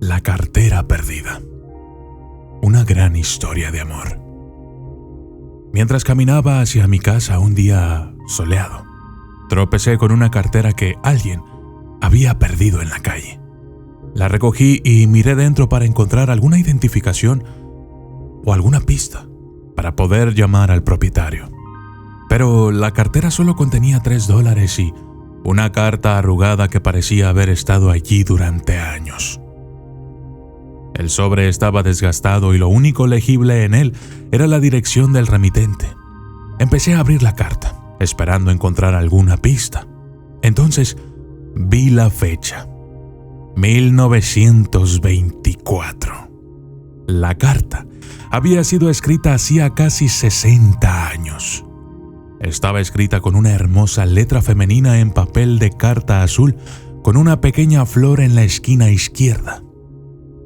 La cartera perdida. Una gran historia de amor. Mientras caminaba hacia mi casa un día soleado, tropecé con una cartera que alguien había perdido en la calle. La recogí y miré dentro para encontrar alguna identificación o alguna pista para poder llamar al propietario. Pero la cartera solo contenía $3 y una carta arrugada que parecía haber estado allí durante años. El sobre estaba desgastado y lo único legible en él era la dirección del remitente. Empecé a abrir la carta, esperando encontrar alguna pista. Entonces vi la fecha: 1924. La carta había sido escrita hacía casi 60 años. Estaba escrita con una hermosa letra femenina en papel de carta azul con una pequeña flor en la esquina izquierda.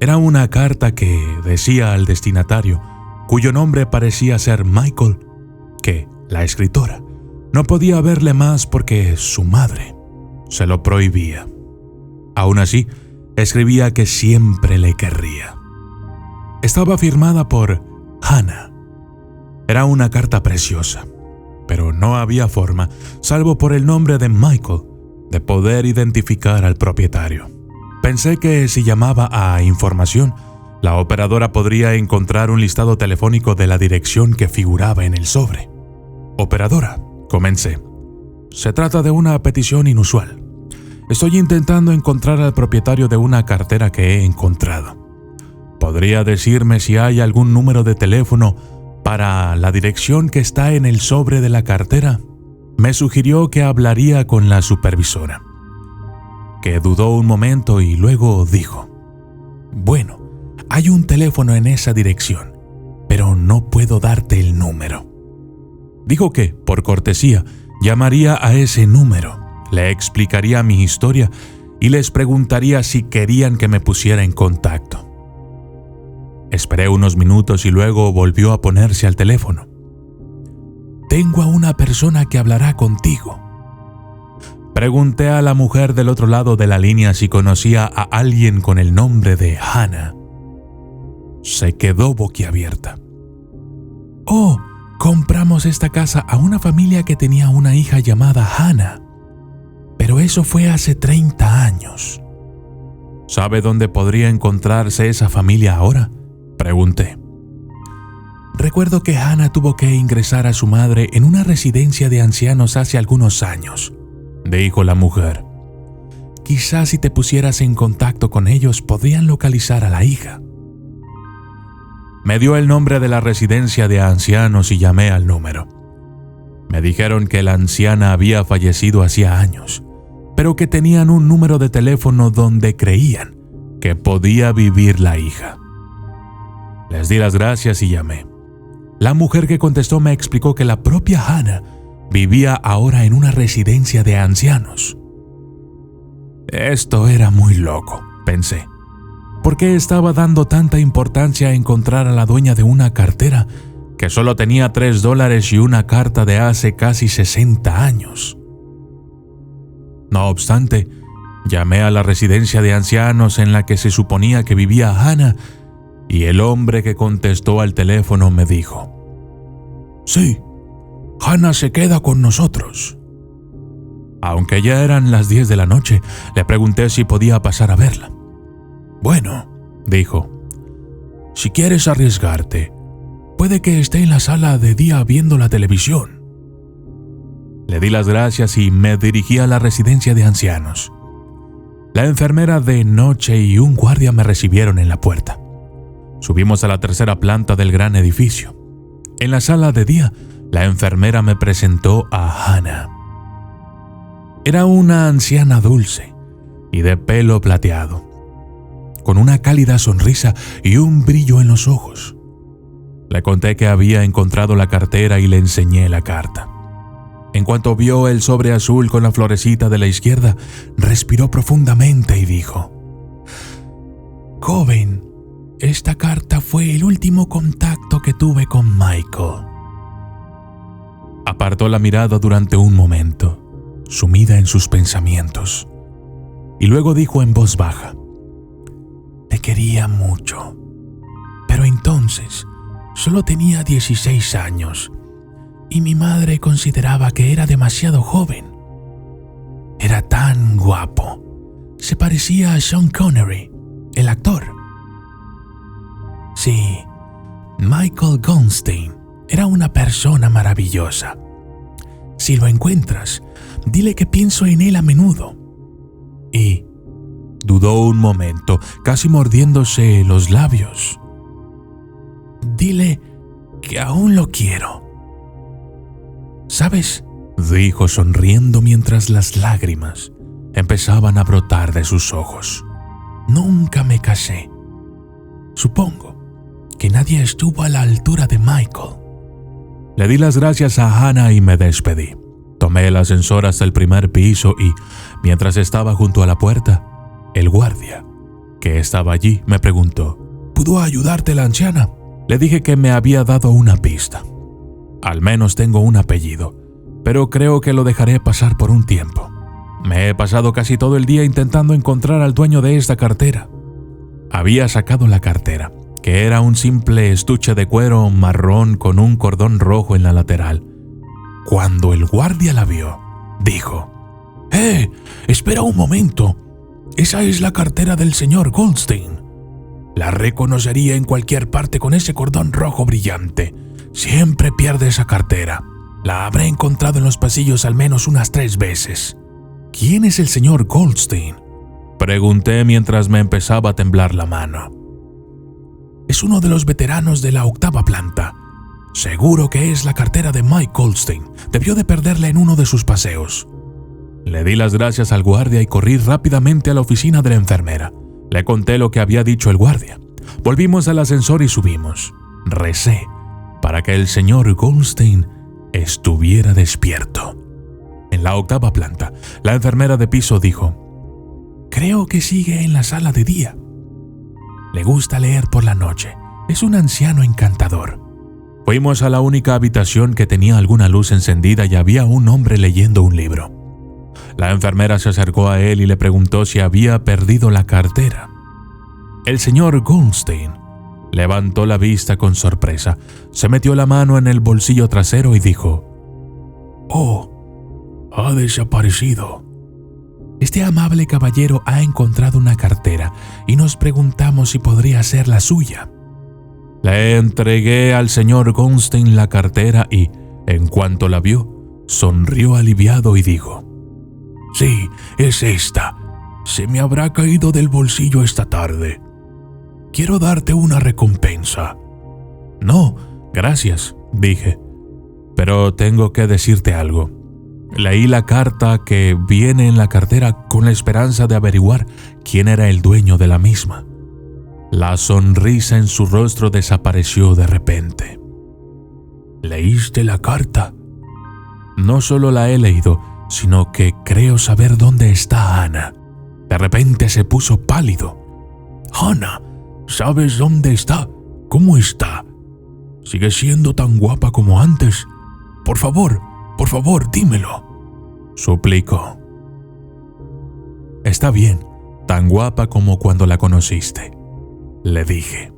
Era una carta que decía al destinatario, cuyo nombre parecía ser Michael, que la escritora no podía verle más porque su madre se lo prohibía. Aún así, escribía que siempre le querría. Estaba firmada por Hannah. Era una carta preciosa, pero no había forma, salvo por el nombre de Michael, de poder identificar al propietario. Pensé que si llamaba a información, la operadora podría encontrar un listado telefónico de la dirección que figuraba en el sobre. Operadora, comencé. Se trata de una petición inusual. Estoy intentando encontrar al propietario de una cartera que he encontrado. ¿Podría decirme si hay algún número de teléfono para la dirección que está en el sobre de la cartera? Me sugirió que hablaría con la supervisora, que dudó un momento y luego dijo: bueno, hay un teléfono en esa dirección, pero no puedo darte el número. Dijo que, por cortesía, llamaría a ese número, le explicaría mi historia y les preguntaría si querían que me pusiera en contacto. Esperé unos minutos y luego volvió a ponerse al teléfono. Tengo a una persona que hablará contigo. Pregunté a la mujer del otro lado de la línea si conocía a alguien con el nombre de Hannah. Se quedó boquiabierta. Oh, compramos esta casa a una familia que tenía una hija llamada Hannah, pero eso fue hace 30 años. ¿Sabe dónde podría encontrarse esa familia ahora?, pregunté. Recuerdo que Hannah tuvo que ingresar a su madre en una residencia de ancianos hace algunos años, dijo la mujer. Quizás si te pusieras en contacto con ellos podrían localizar a la hija. Me dio el nombre de la residencia de ancianos y llamé al número. Me dijeron que la anciana había fallecido hacía años, pero que tenían un número de teléfono donde creían que podía vivir la hija. Les di las gracias y llamé. La mujer que contestó me explicó que la propia Hannah vivía ahora en una residencia de ancianos. Esto era muy loco, pensé. ¿Por qué estaba dando tanta importancia a encontrar a la dueña de una cartera que solo tenía $3 y una carta de hace casi 60 años? No obstante, llamé a la residencia de ancianos en la que se suponía que vivía Hannah y el hombre que contestó al teléfono me dijo: sí, Hannah se queda con nosotros. Aunque ya eran las 10 de la noche, le pregunté si podía pasar a verla. Bueno, dijo, si quieres arriesgarte, puede que esté en la sala de día viendo la televisión. Le di las gracias y me dirigí a la residencia de ancianos. La enfermera de noche y un guardia me recibieron en la puerta. Subimos a la tercera planta del gran edificio. En la sala de día, la enfermera me presentó a Hannah. Era una anciana dulce y de pelo plateado, con una cálida sonrisa y un brillo en los ojos. Le conté que había encontrado la cartera y le enseñé la carta. En cuanto vio el sobre azul con la florecita de la izquierda, respiró profundamente y dijo: joven, esta carta fue el último contacto que tuve con Michael. Apartó la mirada durante un momento, sumida en sus pensamientos, y luego dijo en voz baja: ¿de quería mucho. Pero entonces solo tenía 16 años y mi madre consideraba que era demasiado joven. Era tan guapo. Se parecía a Sean Connery, el actor. Sí, Michael Goldstein era una persona maravillosa. Si lo encuentras, dile que pienso en él a menudo. Y dudó un momento, casi mordiéndose los labios. Dile que aún lo quiero. ¿Sabes?, dijo sonriendo mientras las lágrimas empezaban a brotar de sus ojos. Nunca me casé. Supongo que nadie estuvo a la altura de Michael. Le di las gracias a Hannah y me despedí. Tomé el ascensor hasta el primer piso y, mientras estaba junto a la puerta, el guardia, que estaba allí, me preguntó: ¿pudo ayudarte la anciana? Le dije que me había dado una pista. Al menos tengo un apellido, pero creo que lo dejaré pasar por un tiempo. Me he pasado casi todo el día intentando encontrar al dueño de esta cartera. Había sacado la cartera, que era un simple estuche de cuero marrón con un cordón rojo en la lateral. Cuando el guardia la vio, dijo: espera un momento. Esa es la cartera del señor Goldstein. La reconocería en cualquier parte con ese cordón rojo brillante. Siempre pierde esa cartera. La habré encontrado en los pasillos al menos unas 3 veces. ¿Quién es el señor Goldstein?, pregunté mientras me empezaba a temblar la mano. Es uno de los veteranos de la 8ª planta. Seguro que es la cartera de Mike Goldstein. Debió de perderla en uno de sus paseos. Le di las gracias al guardia y corrí rápidamente a la oficina de la enfermera. Le conté lo que había dicho el guardia. Volvimos al ascensor y subimos. Recé para que el señor Goldstein estuviera despierto. En la 8ª planta, la enfermera de piso dijo: creo que sigue en la sala de día. Le gusta leer por la noche. Es un anciano encantador. Fuimos a la única habitación que tenía alguna luz encendida y había un hombre leyendo un libro. La enfermera se acercó a él y le preguntó si había perdido la cartera. El señor Goldstein levantó la vista con sorpresa, se metió la mano en el bolsillo trasero y dijo: «Oh, ha desaparecido. Este amable caballero ha encontrado una cartera y nos preguntamos si podría ser la suya». Le entregué al señor Goldstein la cartera y, en cuanto la vio, sonrió aliviado y dijo: «Sí, es esta. Se me habrá caído del bolsillo esta tarde. Quiero darte una recompensa». «No, gracias», dije. «Pero tengo que decirte algo. Leí la carta que viene en la cartera con la esperanza de averiguar quién era el dueño de la misma». La sonrisa en su rostro desapareció de repente. «¿Leíste la carta?» «No solo la he leído, sino que creo saber dónde está Hannah». De repente se puso pálido. «Hannah, ¿sabes dónde está? ¿Cómo está? ¿Sigue siendo tan guapa como antes? Por favor, dímelo», suplicó. «Está bien, tan guapa como cuando la conociste», le dije.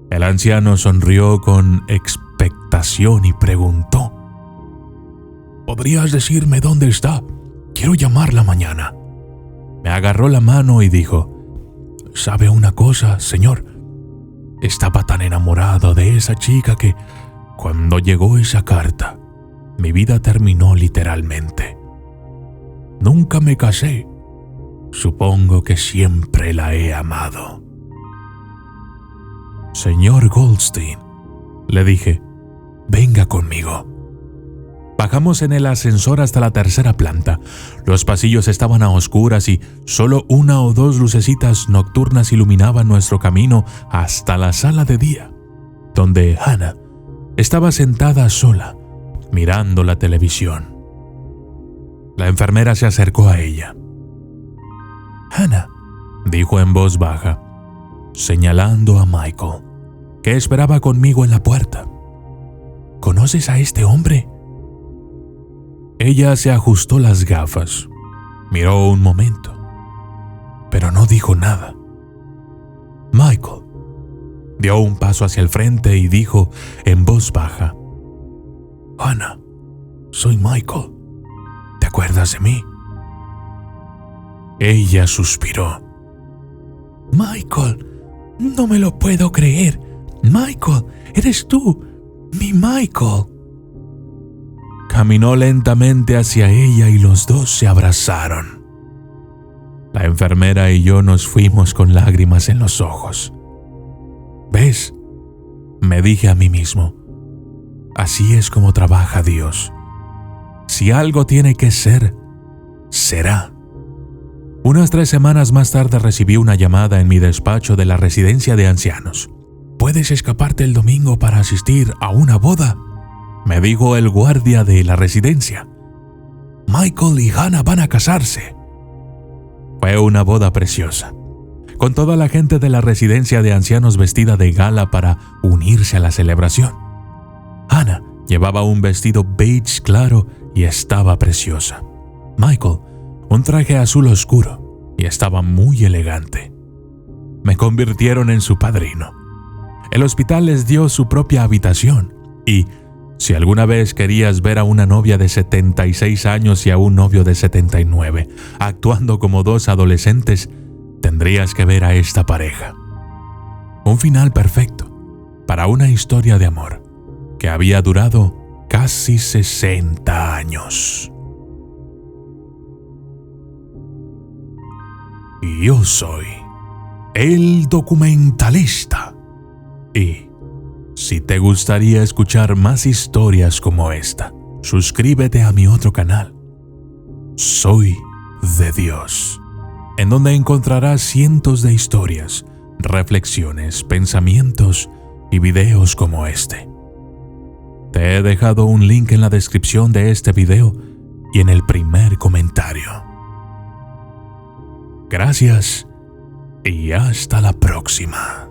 El anciano sonrió con expectación y preguntó: «¿Podrías decirme dónde está? Quiero llamarla mañana». Me agarró la mano y dijo: «¿Sabe una cosa, señor? Estaba tan enamorado de esa chica que, cuando llegó esa carta, mi vida terminó literalmente. Nunca me casé. Supongo que siempre la he amado». «Señor Goldstein», le dije, «venga conmigo». Bajamos en el ascensor hasta la 3ª planta. Los pasillos estaban a oscuras y solo 1 o 2 lucecitas nocturnas iluminaban nuestro camino hasta la sala de día, donde Hannah estaba sentada sola, mirando la televisión. La enfermera se acercó a ella. «Hannah», dijo en voz baja, señalando a Michael, que esperaba conmigo en la puerta, «¿conoces a este hombre?» Ella se ajustó las gafas, miró un momento, pero no dijo nada. Michael. Dio un paso hacia el frente y dijo en voz baja: Ana, soy Michael. ¿Te acuerdas de mí? Ella suspiró. Michael, no me lo puedo creer. Michael, eres tú, mi Michael. Caminó lentamente hacia ella y los dos se abrazaron. La enfermera y yo nos fuimos con lágrimas en los ojos. ¿Ves? Me dije a mí mismo. Así es como trabaja Dios. Si algo tiene que ser, será. Unas 3 semanas más tarde recibí una llamada en mi despacho de la residencia de ancianos. ¿Puedes escaparte el domingo para asistir a una boda?, me dijo el guardia de la residencia. Michael y Hannah van a casarse. Fue una boda preciosa, con toda la gente de la residencia de ancianos vestida de gala para unirse a la celebración. Hannah llevaba un vestido beige claro y estaba preciosa. Michael, un traje azul oscuro y estaba muy elegante. Me convirtieron en su padrino. El hospital les dio su propia habitación y, si alguna vez querías ver a una novia de 76 años y a un novio de 79 actuando como 2 adolescentes, tendrías que ver a esta pareja. Un final perfecto para una historia de amor que había durado casi 60 años. Yo soy el documentalista. Y si te gustaría escuchar más historias como esta, suscríbete a mi otro canal, Soy de Dios, en donde encontrarás cientos de historias, reflexiones, pensamientos y videos como este. Te he dejado un link en la descripción de este video y en el primer comentario. Gracias y hasta la próxima.